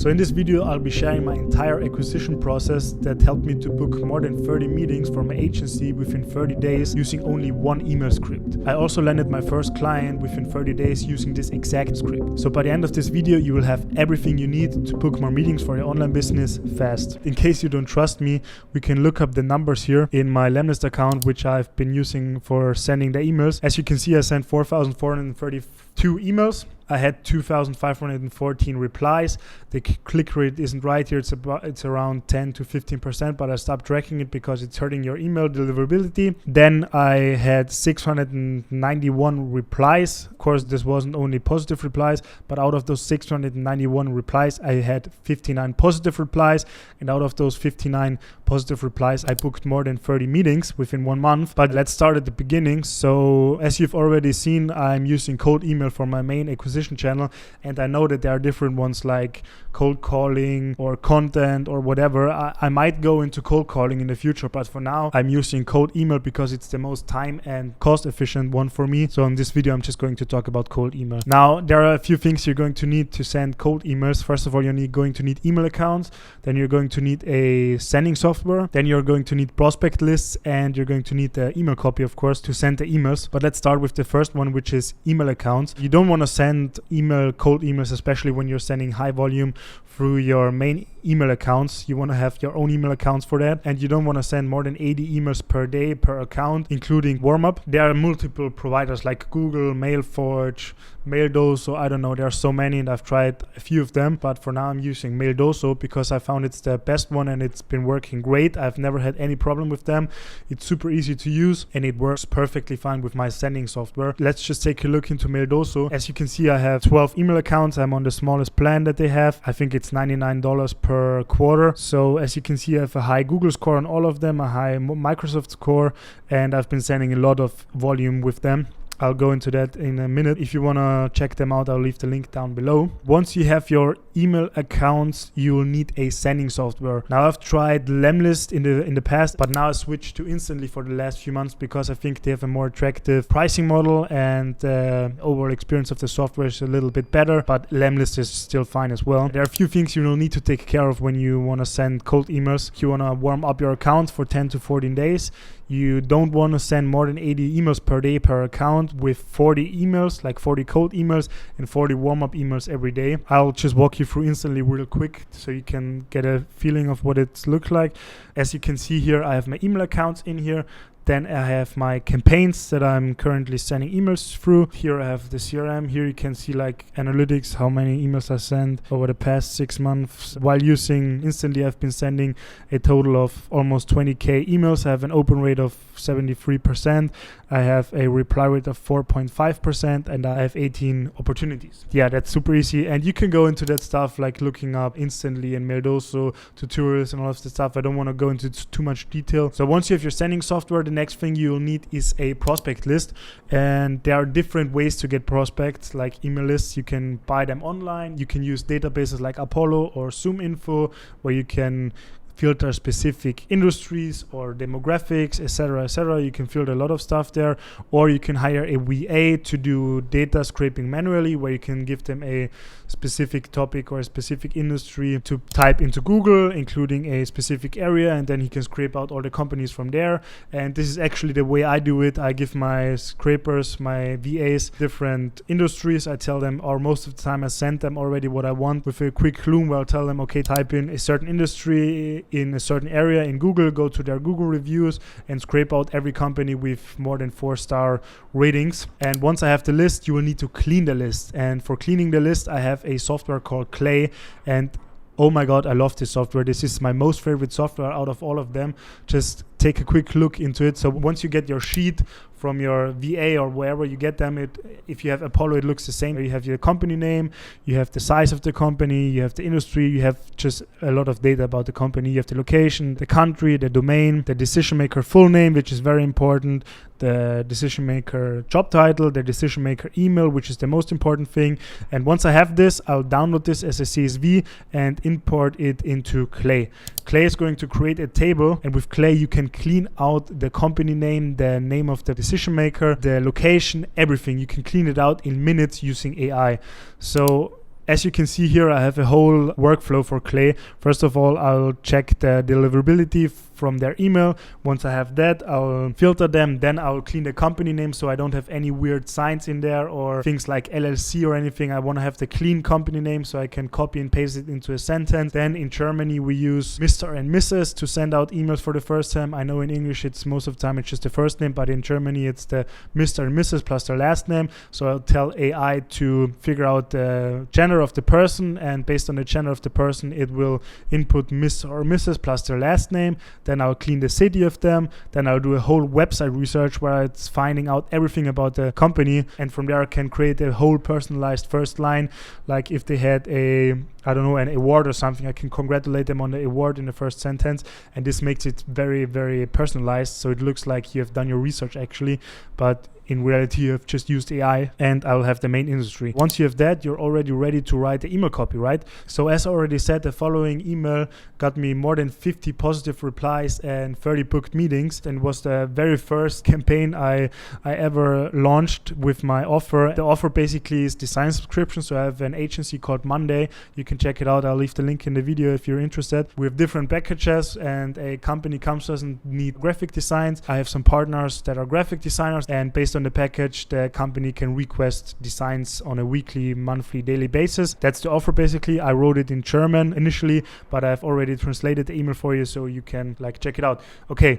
So in this video, I'll be sharing my entire acquisition process that helped me to book more than 30 meetings for my agency within 30 days using only one email script. I also landed my first client within 30 days using this exact script. So by the end of this video, you will have everything you need to book more meetings for your online business fast. In case you don't trust me, we can look up the numbers here in my Lemlist account, which I've been using for sending the emails. As you can see, I sent 4,432 emails. I had 2,514 replies. The click rate isn't right here. It's around 10 to 15%, but I stopped tracking it because it's hurting your email deliverability. Then I had 691 replies. Of course, this wasn't only positive replies, but out of those 691 replies, I had 59 positive replies. And out of those 59 positive replies, I booked more than 30 meetings within 1 month. But let's start at the beginning. So as you've already seen, I'm using cold email for my main acquisition channel, and I know that there are different ones like cold calling or content or whatever. I might go into cold calling in the future, but for now I'm using cold email because it's the most time and cost efficient one for me. So in this video I'm just going to talk about cold email. Now there are a few things you're going to need to send cold emails. First of all, you're going to need email accounts, then you're going to need a sending software, then you're going to need prospect lists, and you're going to need the email copy, of course, to send the emails. But let's start with the first one, which is email accounts. You don't want to send cold emails, especially when you're sending high volume through your main email accounts. You want to have your own email accounts for that, and you don't want to send more than 80 emails per day per account, including warm-up. There are multiple providers like Google, MailForge, Maildoso. I don't know, there are so many, and I've tried a few of them, but for now I'm using Maildoso because I found it's the best one and it's been working great. I've never had any problem with them. It's super easy to use and it works perfectly fine with my sending software. Let's just take a look into Maildoso. As you can see, I have 12 email accounts. I'm on the smallest plan that they have. I think it's $99 per quarter. So as you can see, I have a high Google score on all of them, a high Microsoft score, and I've been sending a lot of volume with them. I'll go into that in a minute. If you want to check them out, I'll leave the link down below. Once you have your email accounts, you will need a sending software. Now I've tried Lemlist in the past, but now I switched to Instantly for the last few months because I think they have a more attractive pricing model and the overall experience of the software is a little bit better, but Lemlist is still fine as well. There are a few things you will need to take care of when you want to send cold emails. You want to warm up your account for 10 to 14 days. You don't want to send more than 80 emails per day per account with 40 emails, like 40 cold emails and 40 warm-up emails every day. I'll just walk you through Instantly real quick so you can get a feeling of what it looks like. As you can see here, I have my email accounts in here. Then I have my campaigns that I'm currently sending emails through. Here I have the CRM. Here you can see like analytics, how many emails I sent over the past 6 months. While using Instantly, I've been sending a total of almost 20k emails. I have an open rate of 73%. I have a reply rate of 4.5%, and I have 18 opportunities. Yeah, that's super easy. And you can go into that stuff like looking up Instantly and Maildoso tutorials and all of the stuff. I don't want to go into too much detail. So once you have your sending software, the next thing you'll need is a prospect list, and there are different ways to get prospects like email lists. You can buy them online. You can use databases like Apollo or ZoomInfo, where you can filter specific industries or demographics, etc., etc. You can filter a lot of stuff there, or you can hire a VA to do data scraping manually, where you can give them a specific topic or a specific industry to type into Google, including a specific area, and then he can scrape out all the companies from there. And this is actually the way I do it. I give my scrapers, my VAs, different industries. I tell them, or most of the time I send them already what I want with a quick clue where I'll tell them, okay, type in a certain industry in a certain area in Google, go to their Google reviews and scrape out every company with more than 4-star ratings. And once I have the list, you will need to clean the list. And for cleaning the list, I have a software called Clay, and oh my god, I love this software. This is my most favorite software out of all of them. Just take a quick look into it. So once you get your sheet from your VA or wherever you get them, if you have Apollo, it looks the same. You have your company name, you have the size of the company, you have the industry, you have just a lot of data about the company. You have the location, the country, the domain, the decision maker full name, which is very important, the decision maker job title, the decision maker email, which is the most important thing. And once I have this, I'll download this as a CSV and import it into Clay. Clay is going to create a table, and with Clay you can clean out the company name, the name of the decision maker, the location, everything. You can clean it out in minutes using AI. So As you can see here, I have a whole workflow for Clay. First of all, I'll check the deliverability from their email. Once I have that, I'll filter them. Then I'll clean the company name so I don't have any weird signs in there or things like LLC or anything. I want to have the clean company name so I can copy and paste it into a sentence. Then in Germany, we use Mr. and Mrs. to send out emails for the first time. I know in English, it's most of the time it's just the first name, but in Germany, it's the Mr. and Mrs. plus their last name. So I'll tell AI to figure out the gender of the person, and based on the gender of the person, it will input Mr. or Mrs. plus their last name. Then I'll clean the city of them. Then I'll do a whole website research where it's finding out everything about the company. And from there, I can create a whole personalized first line. Like if they had an award or something, I can congratulate them on the award in the first sentence. And this makes it very, very personalized. So it looks like you have done your research actually, but in reality, you have just used AI, and I'll have the main industry. Once you have that, you're already ready to write the email copy, right? So as I already said, the following email got me more than 50 positive replies and 30 booked meetings, and was the very first campaign I ever launched with my offer. The offer basically is design subscription. So I have an agency called Monday. You can check it out. I'll leave the link in the video if you're interested. We have different packages, and a company comes to us and need graphic designs. I have some partners that are graphic designers, and based on the package, the company can request designs on a weekly, monthly, daily basis. That's the offer basically. I wrote it in German initially, but I've already translated the email for you so you can check it out. Okay.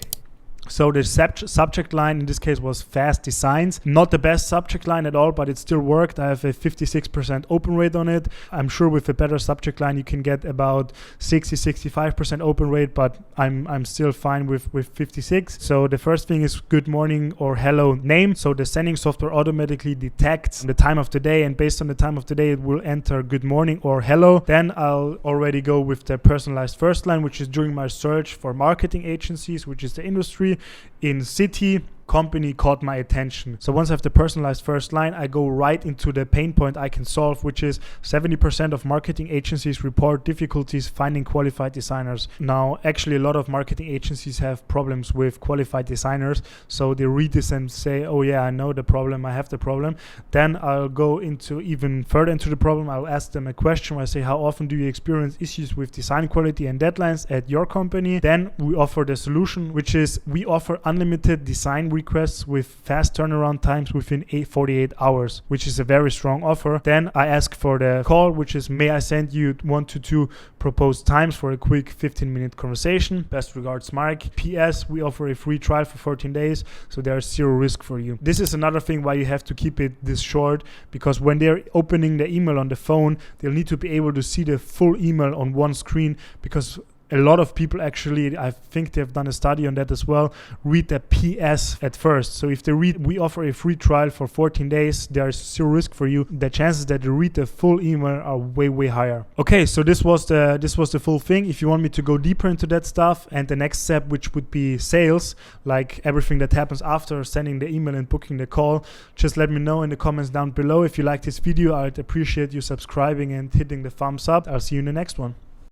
So the subject line in this case was fast designs. Not the best subject line at all, but it still worked. I have a 56% open rate on it. I'm sure with a better subject line you can get about 60-65% open rate, but I'm still fine with 56. So the first thing is good morning or hello name. So the sending software automatically detects the time of the day, and based on the time of the day it will enter good morning or hello. Then I'll already go with the personalized first line, which is during my search for marketing agencies, which is the industry. In city, company caught my attention. So once I have the personalized first line, I go right into the pain point I can solve, which is 70% of marketing agencies report difficulties finding qualified designers. Now, actually, a lot of marketing agencies have problems with qualified designers. So they read this and say, oh yeah, I know the problem, I have the problem. Then I'll go into even further into the problem. I'll ask them a question where I say, how often do you experience issues with design quality and deadlines at your company? Then we offer the solution, which is we offer unlimited design requests with fast turnaround times within 48 hours, which is a very strong offer. Then I ask for the call, which is, may I send you 1 to 2 proposed times for a quick 15-minute conversation? Best regards, Mark. PS, we offer a free trial for 14 days, so there's zero risk for you. This is another thing why you have to keep it this short, because when they're opening the email on the phone, they'll need to be able to see the full email on one screen, because a lot of people actually, I think they've done a study on that as well, read the PS at first. So if they read, we offer a free trial for 14 days, there's zero risk for you. The chances that they read the full email are way, way higher. Okay, so this was the full thing. If you want me to go deeper into that stuff and the next step, which would be sales, like everything that happens after sending the email and booking the call, just let me know in the comments down below. If you like this video, I'd appreciate you subscribing and hitting the thumbs up. I'll see you in the next one.